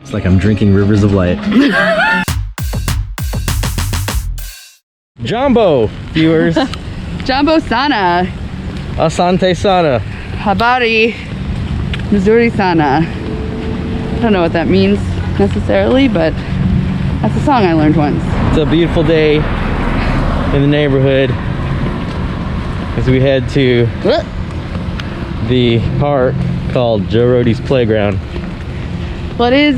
It's like I'm drinking rivers of light. Jumbo, viewers. Jumbo Sana. Asante Sana. Habari. Missouri Sana. I don't know what that means necessarily, but that's a song I learned once. It's a beautiful day in the neighborhood as we head to the park called Joe Rohde's Playground. Well, it is,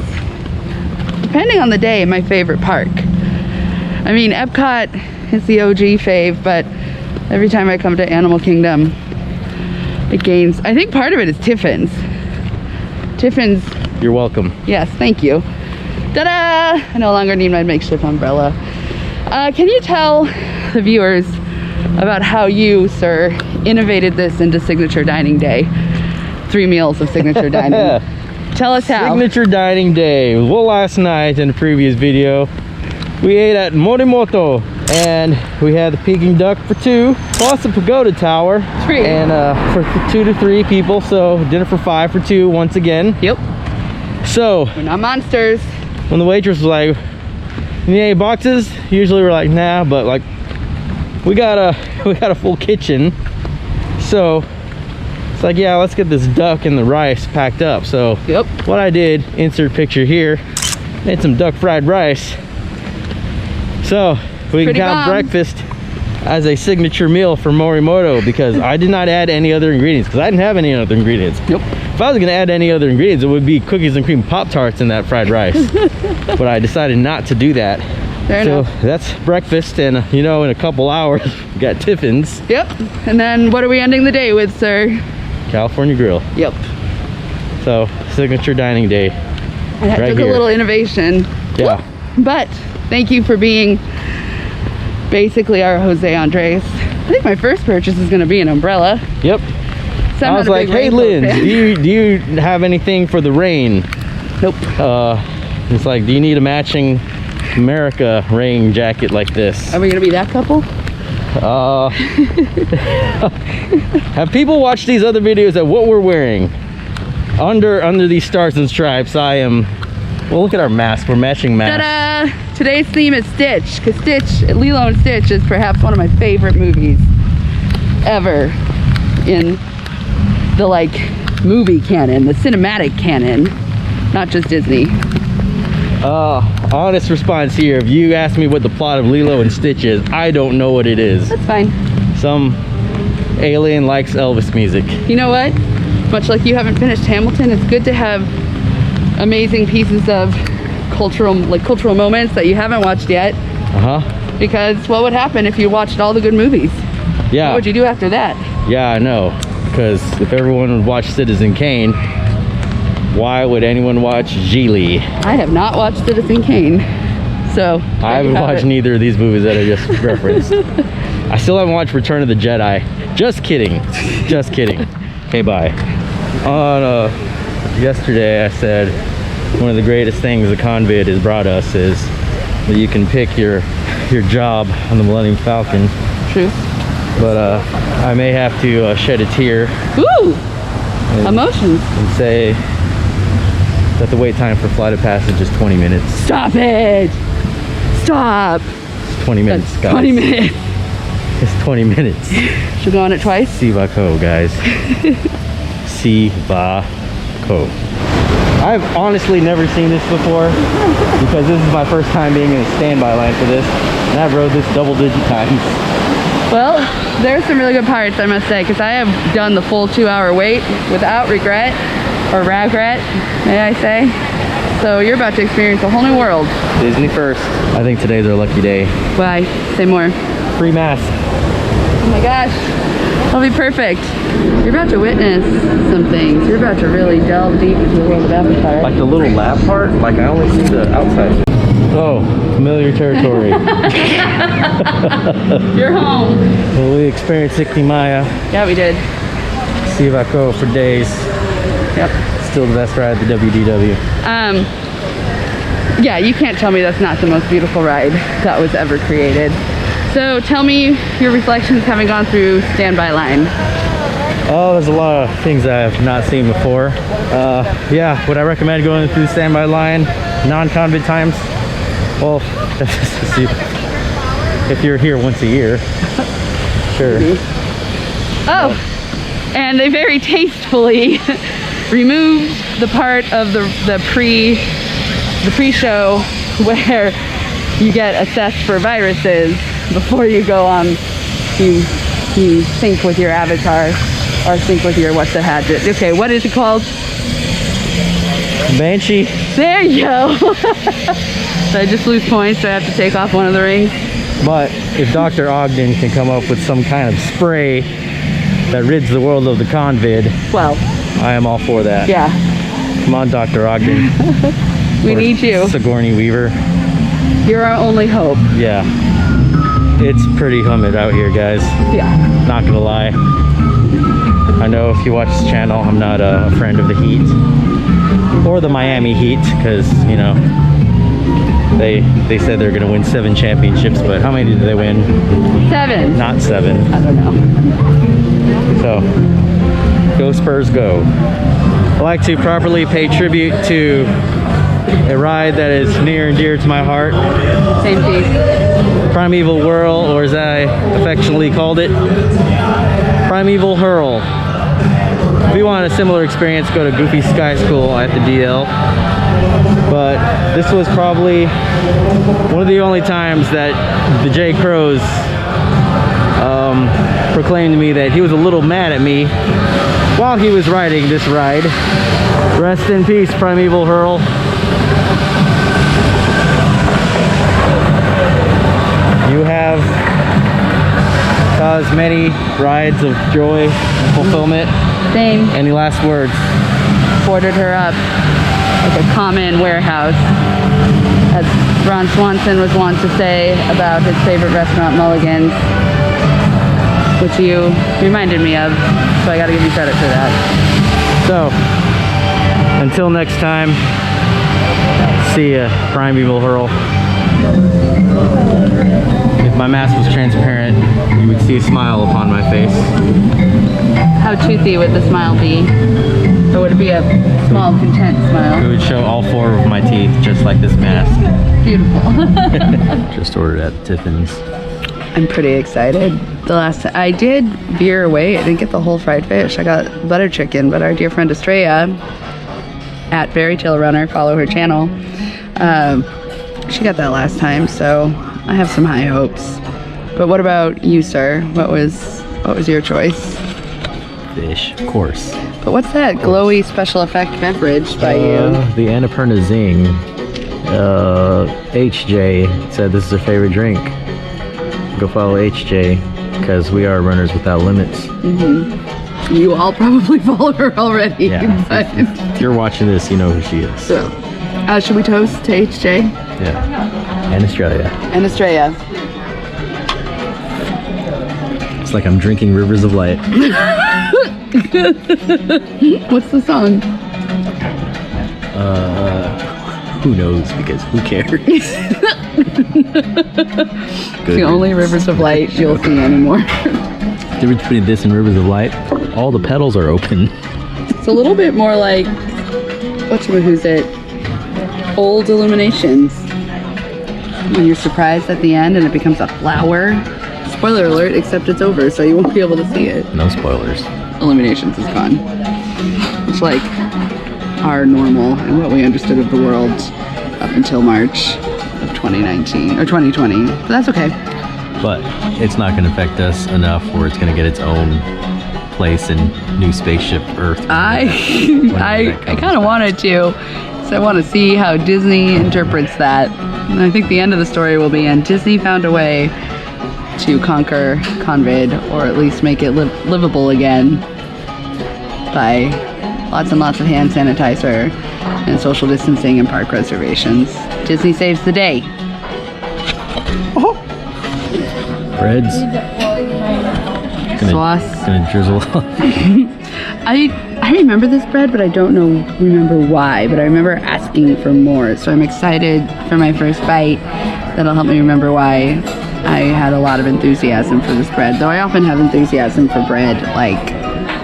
depending on the day, my favorite park. I mean, Epcot is the OG fave, but every time I come to Animal Kingdom, it gains. I think part of it is Tiffins. Tiffins. You're welcome. Yes, thank you. Ta-da! I no longer need my makeshift umbrella. Can you tell the viewers about how you, sir, innovated this into Signature Dining Day? 3 meals of Signature Dining. Tell us how. Signature Dining Day. Well, last night in the previous video, we ate at Morimoto, and we had the Peking duck for 2, plus the pagoda tower. 3. And for 2 to 3 people, so dinner for 5 for 2 once again. Yep. So we're not monsters. When the waitress was like, "You need any boxes?" Usually we're like, "Nah," but like we got a full kitchen, so it's like, yeah, let's get this duck and the rice packed up. So yep, what I did, insert picture here, made some duck fried rice, so we can count breakfast as a signature meal for Morimoto, because I did not add any other ingredients, because I didn't have any other ingredients. Nope. If I was gonna add any other ingredients, it would be cookies and cream Pop-Tarts in that fried rice. But I decided not to do that. Fair enough. That's breakfast, and you know, in a couple hours we got Tiffins. Yep. And then what are we ending the day with, sir? California Grill. Yep. So Signature Dining Day. And that took a little innovation. Yeah. But thank you for being basically our Jose Andres. I think my first purchase is gonna be an umbrella. Yep. So I was like, "Hey, Linz, do you have anything for the rain?" Nope. It's like, "Do you need a matching America rain jacket like this?" Are we gonna be that couple? Have people watched these other videos at what we're wearing? Under these stars and stripes, I am. Well, look at our mask. We're matching masks. Ta-da! Today's theme is Stitch, because Lilo and Stitch is perhaps one of my favorite movies ever in the like movie canon, the cinematic canon, not just Disney. Honest response here. If you ask me what the plot of Lilo and Stitch is, I don't know what it is. That's fine. Some alien likes Elvis music. You know what? Much like you haven't finished Hamilton, it's good to have amazing pieces of cultural moments that you haven't watched yet. Because what would happen if you watched all the good movies? Yeah. What would you do after that? Yeah, I know. Because if everyone would watch Citizen Kane, why would anyone watch Geely? I have not watched Citizen Kane, so I haven't watched neither of these movies that I just referenced. I still haven't watched Return of the Jedi. Just kidding. Just kidding. Okay, bye. On yesterday I said one of the greatest things the Convid has brought us is that you can pick your job on the Millennium Falcon. True. But I may have to shed a tear. Ooh! Emotions. And say that the wait time for Flight of Passage is 20 minutes. Stop it! Stop! It's 20 minutes, That's guys. 20 minutes. It's 20 minutes. Should we go on it twice? Sivako, guys. Sivako. I've honestly never seen this before, because this is my first time being in a standby line for this, and I've rode this double-digit times. Well, there's some really good parts, I must say, because I have done the full 2-hour wait without regret, or regret, may I say. So you're about to experience a whole new world. Disney first. I think today's our lucky day. Why? Say more. Free mass. Oh my gosh, that'll be perfect. You're about to witness some things. You're about to really delve deep into the world of Avatar. Like the little lab part, like I only see the outside. Oh, familiar territory. You're home. Well, we experienced Ikti Maya. Yeah, we did. Sivako for days. Yep. Still the best ride at the WDW. Yeah, you can't tell me that's not the most beautiful ride that was ever created. So tell me your reflections having gone through standby line. Oh, there's a lot of things I have not seen before. Yeah, would I recommend going through the standby line non-COVID times? Well, if you're here once a year, sure. Oh, and they very tastefully removed the part of the pre-show where you get assessed for viruses before you go on to sync with your avatar or sync with your what's the hatchet. Okay, what is it called? Banshee. There you go. Did I just lose points? Do I have to take off one of the rings? But if Dr. Ogden can come up with some kind of spray that rids the world of the convid, well, I am all for that. Yeah. Come on, Dr. Ogden. We need you. Sigourney Weaver. You're our only hope. Yeah. It's pretty humid out here, guys. Yeah. Not gonna lie. I know if you watch this channel, I'm not a friend of the heat. Or the Miami Heat, because, you know, they said they're gonna win 7 championships, but how many did they win? 7. Not 7. I don't know. So, go Spurs, go. I like to properly pay tribute to a ride that is near and dear to my heart. Same piece. Primeval Whirl, or as I affectionately called it, Primeval Hurl. If you want a similar experience, go to Goofy Sky School at the DL. But this was probably one of the only times that the J. Crows proclaimed to me that he was a little mad at me while he was riding this ride. Rest in peace, Primeval Hurl. You have caused many rides of joy and fulfillment. Same. Any last words? Boarded her up like a common warehouse. As Ron Swanson was wont to say about his favorite restaurant, Mulligan's, which you reminded me of, so I gotta give you credit for that. So, until next time, see ya, Primeval Hurl. If my mask was transparent, you would see a smile upon my face. How toothy would the smile be? Or would it be a small, content It smile? would show all 4 of my teeth, just like this mask. Beautiful. Just ordered at Tiffins. I'm pretty excited. The last time I did veer away, I didn't get the whole fried fish. I got butter chicken, but our dear friend Estrella at Fairy Tale Runner, follow her channel. She got that last time, so I have some high hopes. But what about you, sir? What was your choice? Fish, of course. But what's that glowy special effect beverage by you? The Annapurna Zing. HJ said this is her favorite drink. Go follow HJ, because we are runners without limits. Mm-hmm. You all probably follow her already. Yeah. But If you're watching this, you know who she is. so, should we toast to HJ? Yeah. And Australia. And Estrella. It's like I'm drinking rivers of light. What's the song? Who knows? Because who cares? It's the only rivers of light you'll see anymore. The difference between this and rivers of light, all the petals are open. It's a little bit more like, who's it? Old Illuminations. When you're surprised at the end and it becomes a flower. Spoiler alert, except it's over, so you won't be able to see it. No spoilers. Illuminations is gone. It's like our normal and what we understood of the world up until March of 2019 or 2020. But that's okay. But it's not going to affect us enough where it's going to get its own place in New Spaceship Earth. I kind of wanted to. So I want to see how Disney interprets that. And I think the end of the story will be, and Disney found a way to conquer Convid, or at least make it livable again by lots and lots of hand sanitizer and social distancing and park reservations. Disney saves the day. Oh. Breads. Sauce. Gonna drizzle. I remember this bread, but I don't remember why, but I remember asking for more. So I'm excited for my first bite. That'll help me remember why I had a lot of enthusiasm for this bread. Though I often have enthusiasm for bread, like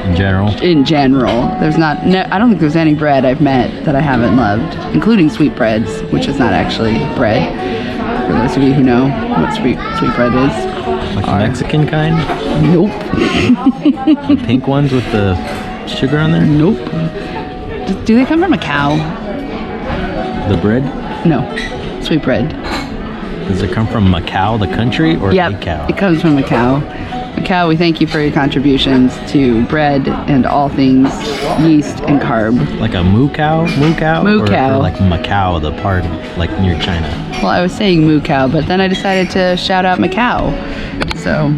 In general? In general. There's not, no, I don't think there's any bread I've met that I haven't loved, including sweetbreads, which is not actually bread. For those of you who know what sweetbread is. Like the Mexican kind? Nope. The pink ones with the sugar on there? Nope. Do they come from a cow? The bread? No. Sweetbread. Does it come from Macau, the country, or Yep, a cow? it comes from Macau. Macau, we thank you for your contributions to bread and all things yeast and carb. Like a moo cow? Moo cow? Moo cow. Or like Macau, the part like near China? Well, I was saying moo cow, but then I decided to shout out Macau. So,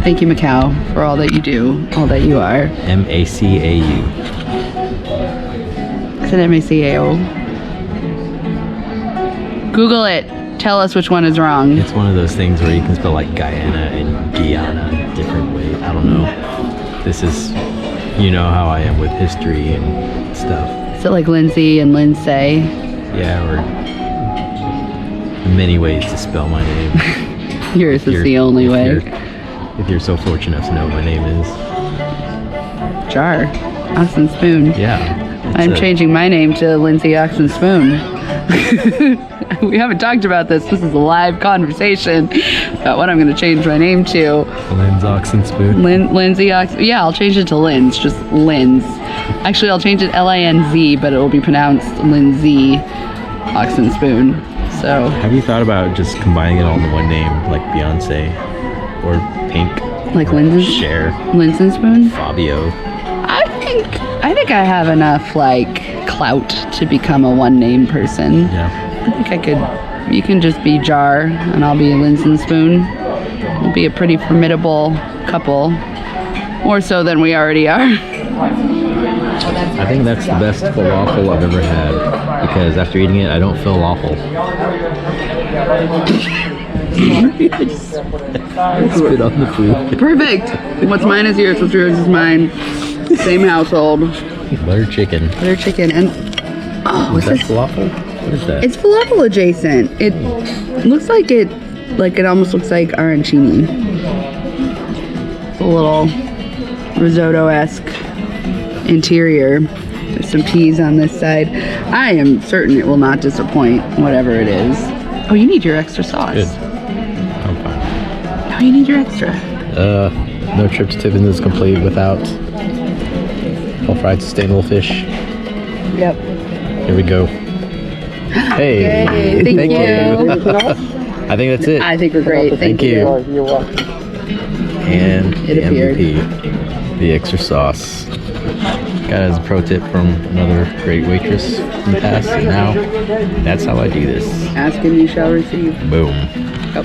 thank you, Macau, for all that you do, all that you are. M-A-C-A-U. Is it M-A-C-A-O? Google it. Tell us which one is wrong. It's one of those things where you can spell like Guyana and Guyana different ways. I don't know. This is, you know how I am with history and stuff. Is it like Lindsay and Lindsay? Yeah, or many ways to spell my name. Yours is the only way. If you're so fortunate enough to know what my name is. Jar. Oxen Spoon. Yeah. I'm changing my name to Lindsay Oxen Spoon. We haven't talked about this. This is a live conversation about what I'm going to change my name to. Linz Oxen Spoon. Lindsay Oxen. Yeah, I'll change it to Linz. Just Linz. Actually, I'll change it L-I-N-Z, but it will be pronounced Lindsay Oxen Spoon. So. Have you thought about just combining it all in one name, like Beyonce or Pink? Like or Lindsay? Cher. Linz and Spoon? Fabio. I think I have enough like clout to become a one-name person. Yeah. I think I could. You can just be Jar, and I'll be Linz and Spoon. We'll be a pretty formidable couple, more so than we already are. I think that's the best falafel I've ever had because after eating it, I don't feel awful. Spit on the food. Perfect. What's mine is yours. What's yours is mine. Same household. Butter chicken. Butter chicken and Is that falafel? What is that? it's falafel adjacent. It looks like it almost looks like arancini. It's a little risotto-esque interior. There's some peas on this side. I am certain it will not disappoint, whatever it is. Oh, you need your extra sauce. Good. I'm fine. Oh, you need your extra. No trip to Tiffins is complete without whole fried sustainable fish. Yep. Here we go. Hey, Yay, thank you. I think that's it. I think we're great. Thank you. You're welcome. And It the appeared. MVP, the extra sauce. Got it as a pro tip from another great waitress in the past, and now that's how I do this. Ask and you shall receive. Boom. Oh.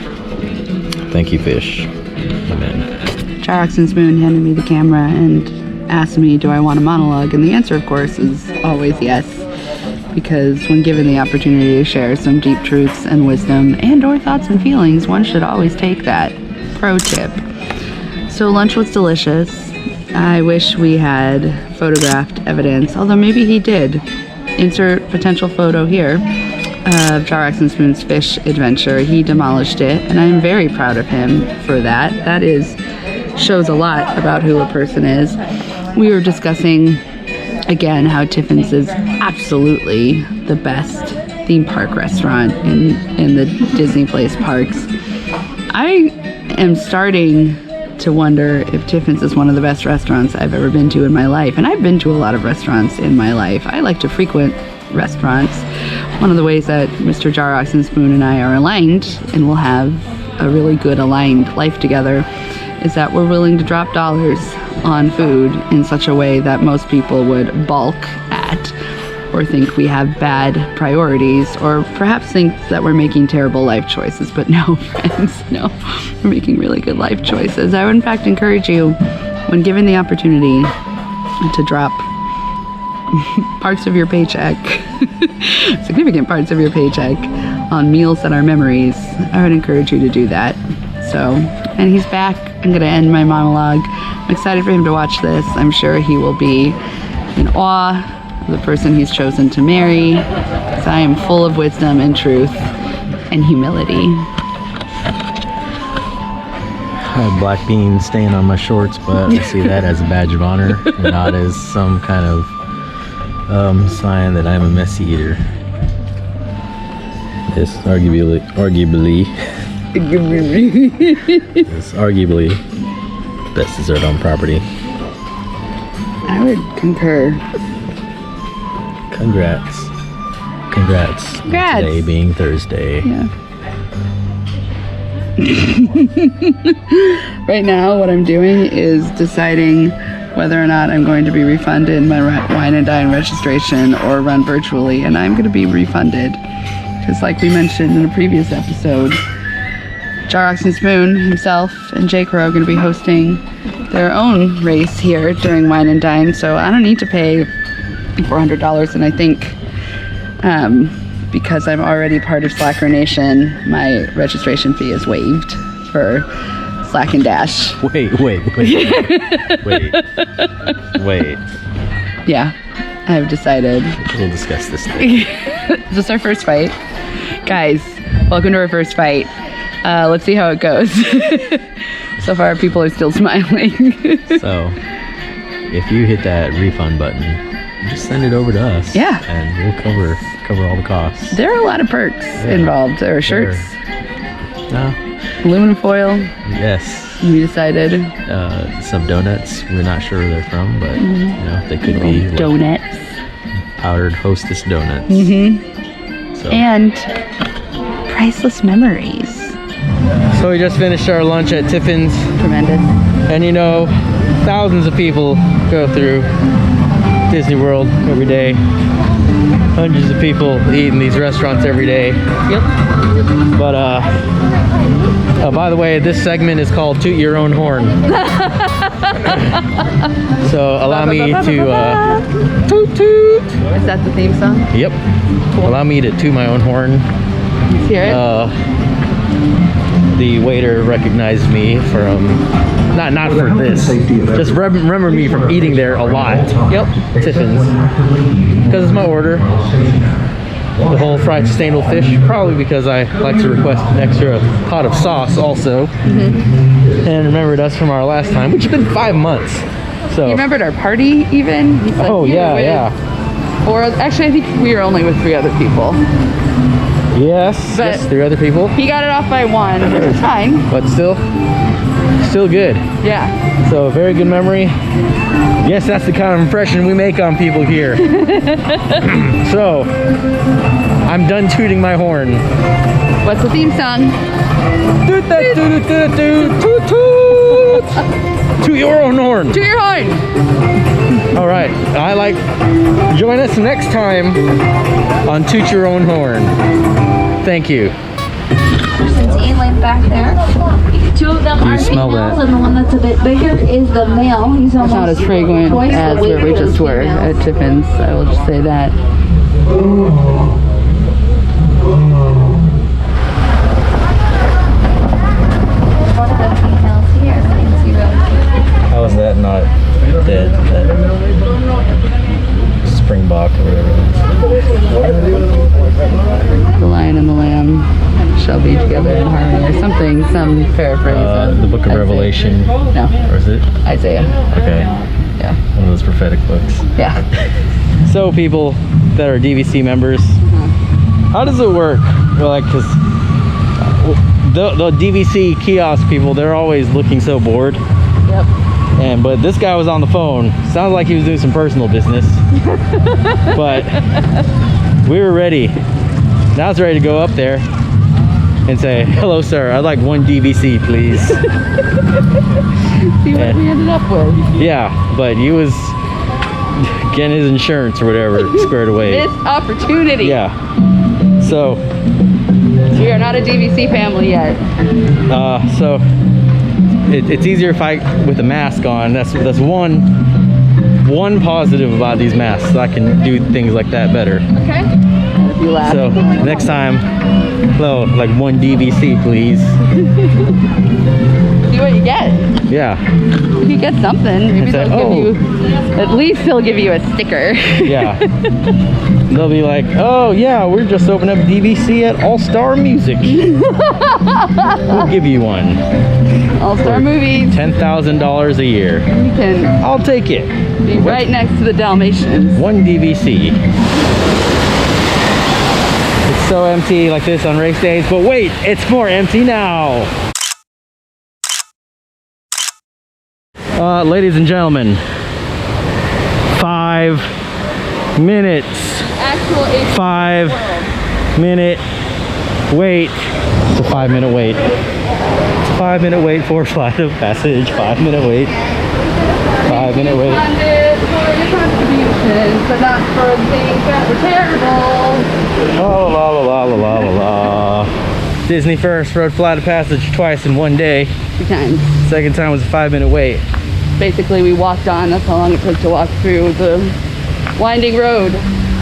Thank you, fish. Amen. Jar Oxen Spoon handed me the camera and asked me, do I want a monologue? And the answer, of course, is always yes. Because when given the opportunity to share some deep truths and wisdom and or thoughts and feelings, one should always take that. Pro tip. So lunch was delicious. I wish we had photographed evidence, although maybe he did. Insert potential photo here of Jar Oxen Spoon's fish adventure. He demolished it, and I am very proud of him for that. That shows a lot about who a person is. We were discussing again how Tiffins is absolutely the best theme park restaurant in the Disney Place parks. I am starting to wonder if Tiffins is one of the best restaurants I've ever been to in my life. And I've been to a lot of restaurants in my life. I like to frequent restaurants. One of the ways that Mr. Jar Oxen Spoon and I are aligned and will have a really good aligned life together is that we're willing to drop dollars on food in such a way that most people would balk at or think we have bad priorities or perhaps think that we're making terrible life choices. But no, friends, no, we're making really good life choices. I would in fact encourage you, when given the opportunity, to drop parts of your paycheck, significant parts of your paycheck, on meals that are memories. I would encourage you to do that. So, and he's back. I'm gonna end my monologue. I'm excited for him to watch this. I'm sure he will be in awe of the person he's chosen to marry, because I am full of wisdom and truth and humility. have black beans staying on my shorts, but I see that as a badge of honor, and not as some kind of sign that I'm a messy eater. It's arguably it's arguably the best dessert on property. I would concur. Congrats. Congrats. Today being Thursday. Yeah. Right now, what I'm doing is deciding whether or not I'm going to be refunded my wine and dine registration or run virtually, and I'm going to be refunded. Because like we mentioned in a previous episode, Jarrox and Spoon himself and Jake are going to be hosting their own race here during Wine and Dine, so I don't need to pay $400, and I think because I'm already part of Slacker Nation, my registration fee is waived for Slack and Dash. Wait. Yeah, I've decided. We'll discuss this later. This is our first fight. Guys, welcome to our first fight. Let's see how it goes. So far, people are still smiling. So, if you hit that refund button, just send it over to us. Yeah. And we'll cover all the costs. There are a lot of perks involved. There are shirts, No. aluminum foil. Yes. We decided. Some donuts. We're not sure where they're from, but you know, they could be like Donuts. powdered Hostess donuts. So. And priceless memories. So we just finished our lunch at Tiffins, Tremendous. and you know, thousands of people go through Disney World every day. Hundreds of people eat in these restaurants every day. Yep. But by the way, this segment is called Toot Your Own Horn. So allow me to toot toot. Is that the theme song? Yep. Cool. Allow me to toot my own horn. Let's hear it. The waiter recognized me from not for this. Just remember me from eating there a lot. Yep. Tiffins. Because it's my order. The whole fried sustainable fish. Probably because I like to request an extra pot of sauce also. And remembered us from our last time, which has been 5 months. So. You remembered our party even? He's like, Oh "You were yeah, with-" yeah. Or actually, I think we were only with 3 other people. Yes, But- yes, 3 other people. He got it off by 1, which is fine. But still good. Yeah. So very good memory. Yes, that's the kind of impression we make on people here. So, I'm done tooting my horn. What's the theme song? Toot that toot toot toot toot toot. Toot your own horn. To your horn. All right. Join us next time on Toot Your Own Horn. Thank you. There's Elaine back there. 2 of them Do you are smell females, that? and the one that's a bit bigger is the male. He's It's almost not as fragrant twice the as weight where we of the just were females. at Tiffins. I will just say that. One of the females here. How is that not dead? That Springbok or whatever it is. The lion and the lamb shall be together in harmony or something, some paraphrase of The Book of Isaiah. Revelation. No, Or is it? Isaiah. Okay. Yeah. One of those prophetic books. Yeah. So people that are DVC members, how does it work? Well, like, cause the DVC kiosk people, they're always looking so bored. Yep. But this guy was on the phone. Sounds like he was doing some personal business. But we were ready. Now I was ready to go up there and say, "Hello, sir. I'd like 1 DVC, please." See what we ended up with. Yeah, but he was getting his insurance or whatever squared away. Missed opportunity. Yeah. So, We are not a DVC family yet. so it's easier if I with a mask on. That's one positive about these masks. I can do things like that better. Okay. make you laugh. So next time, hello, like 1 DVC, please. See what you get. Yeah. You get something. Maybe It's like, they'll give you, at least they'll give you a sticker. Yeah. They'll be like, oh yeah, we're just opening up DVC at All Star Music. We'll give you one. All-Star Movies. $10,000 a year. You can I'll take it. be right next to the Dalmatians. 1 DVC. It's so empty like this on race days, but wait, it's more empty now. Ladies and gentlemen, 5 minutes. Actual 5-minute wait. It's a 5-minute wait. It's a 5-minute wait for flight of passage. 5-minute wait. 5-minute wait. Funded for your contributions, but not for things that were terrible. La la la la la la la. Disney first rode flight of passage twice in 1 day. 2 times. Second time was a 5-minute wait. Basically, we walked on. That's how long it took to walk through the winding road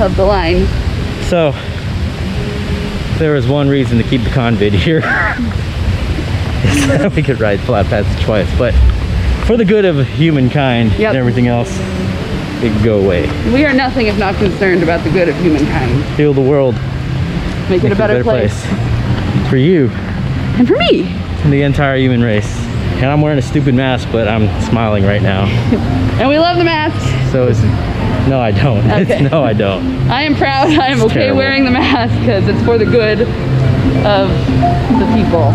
of the line. So there was one reason to keep the convid here. Is that we could ride flat passage twice, but for the good of humankind and everything else, it could go away. We are nothing if not concerned about the good of humankind. Heal the world. Make it a better place. For you. And for me. And the entire human race. And I'm wearing a stupid mask, but I'm smiling right now. And we love the masks. So it's, no I don't. Okay. No I don't. I am proud. I am It's okay terrible. wearing the mask because it's for the good of the people.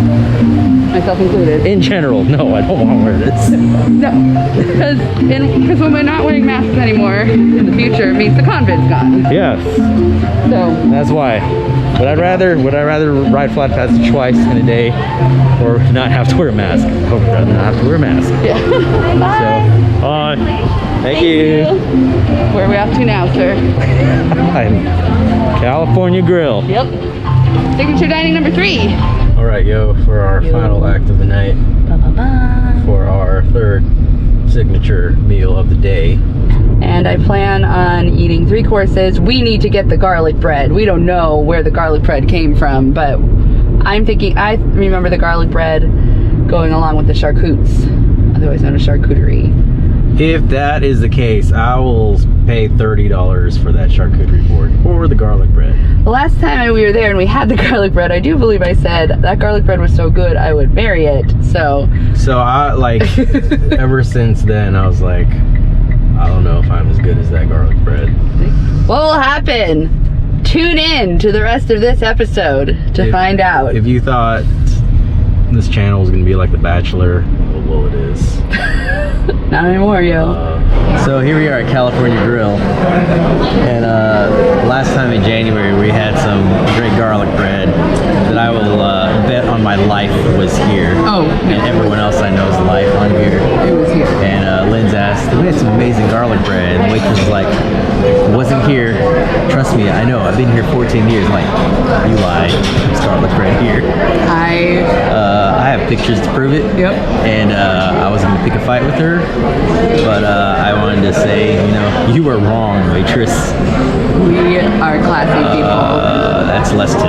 Myself included. In general, no, I don't want to wear this. No, because when we're not wearing masks anymore in the future, it means the convid's gone. Yes, So that's why. Would I rather ride flat passage twice in a day or not have to wear a mask? I would rather not have to wear a mask. yeah. Bye. So, bye. Thank you. Where are we off to now, sir? I'm California Grill. Yep. Signature dining number 3. All right, yo, for our final act of the night, for our 3rd signature meal of the day. And I plan on eating 3 courses. We need to get the garlic bread. We don't know where the garlic bread came from, but I'm thinking, I remember the garlic bread going along with the charcutes, otherwise known as charcuterie. If that is the case, I will pay $30 for that charcuterie board or the garlic bread. The last time we were there and we had the garlic bread, I do believe I said that garlic bread was so good I would marry it. So I like ever since then I was like, I don't know if I'm as good as that garlic bread. what will happen? Tune in to the rest of this episode to find out. If you thought this channel was gonna be like The Bachelor, well it is. Not anymore, yo. So here we are at California Grill, and last time in January we had some great garlic bread that I will bet on my life was here. Oh. And everyone else I know's life on here. It was here. And Linz asked, we had some amazing garlic bread, and the waitress was like, it wasn't here. Trust me, I know, I've been here 14 years. I'm like, you lied, there's garlic bread here. I have pictures to prove it. Yep. And I was gonna pick a fight with her, but I wanted to say, you know, you were wrong, waitress. We are classy people. That's less tip.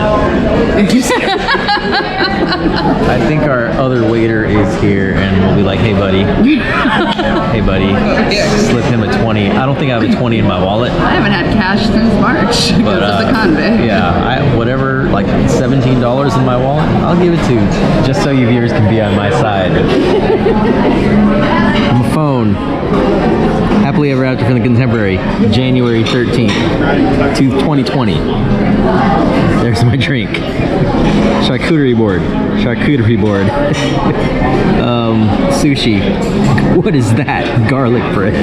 I think our other waiter is here, and we'll be like, hey buddy, hey buddy, slip him a 20. I don't think I have a 20 in my wallet. I haven't had cash since March because of the convict. Yeah, whatever, like $17 in my wallet, I'll give it to you, just so you viewers can be on my side. I'm a phone. Happily Ever After from the Contemporary, January 13th, 2020. There's my drink. Charcuterie board. Sushi. What is that? Garlic bread.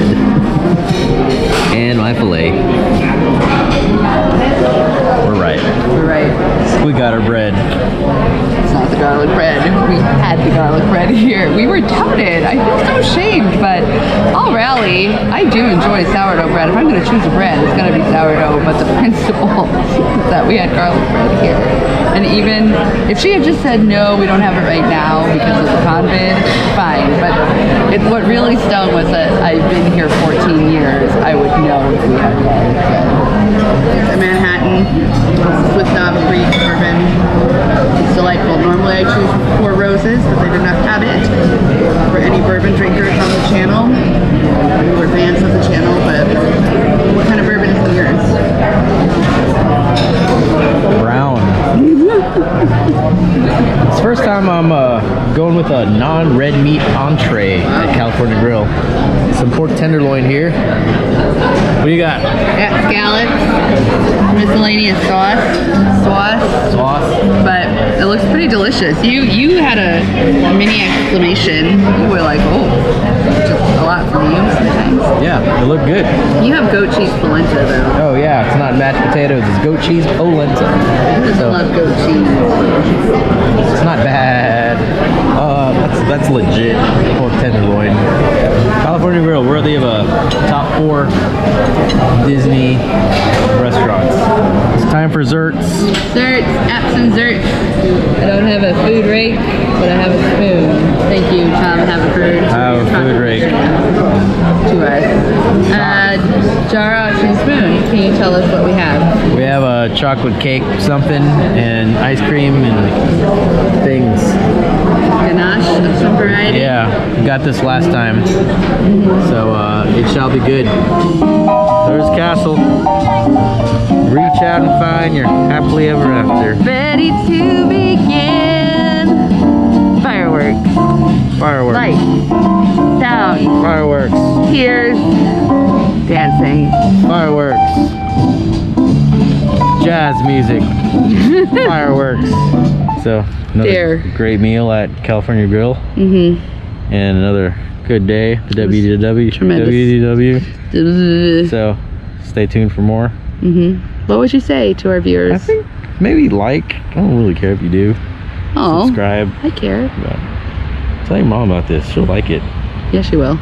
And my filet. We're right. We got our bread. It's not the garlic bread. We had the garlic bread here. We were doubted. I feel so ashamed, but I'll rally. I do enjoy sourdough bread. If I'm going to choose a bread, it's going to be sourdough, but the principle is that we had garlic bread here. And even if she had just said, no, we don't have it right now because of the convid, fine. But what really stung was that I've been here 14 years. I would know if we had garlic bread. a Manhattan Swiss Knob Creek bourbon. It's delightful. Normally I choose 4 Roses, but they did not have it. For any bourbon drinkers on the channel, we're fans of the channel, but what kind of bourbon is in yours? Brown. It's the first time I'm going with a non-red meat entree at California Grill. Some pork tenderloin here. What do you got? Got scallops, miscellaneous sauce, but it looks pretty delicious. You had a mini exclamation. You were like, oh, just a lot for you sometimes. Yeah, they look good. You have goat cheese polenta though. Oh yeah, it's not mashed potatoes, it's goat cheese polenta. Who doesn't love goat cheese? It's not bad. That's legit pork tenderloin. California Grill, worthy of a top 4 Disney restaurants. It's time for desserts. Desserts, Epsom desserts. I don't have a food rake, but I have a spoon. Thank you, Tom. Have a food. I have a food rake. To us. Jar option spoon. Can you tell us what we have? We have a chocolate cake something and ice cream and things. Ganache of some variety. Yeah, we got this last time. So it shall be good. There's Castle. Reach out and find your happily ever after. Ready to begin. Fireworks. Fireworks. Light. Sound. Fireworks. Tears. Dancing. Fireworks. Jazz music. Fireworks. So another great meal at California Grill. And another good day at the WDW. So stay tuned for more. What would you say to our viewers? I think maybe like. I don't really care if you do. Oh, subscribe. I care. But tell your mom about this. She'll like it. Yes, she will.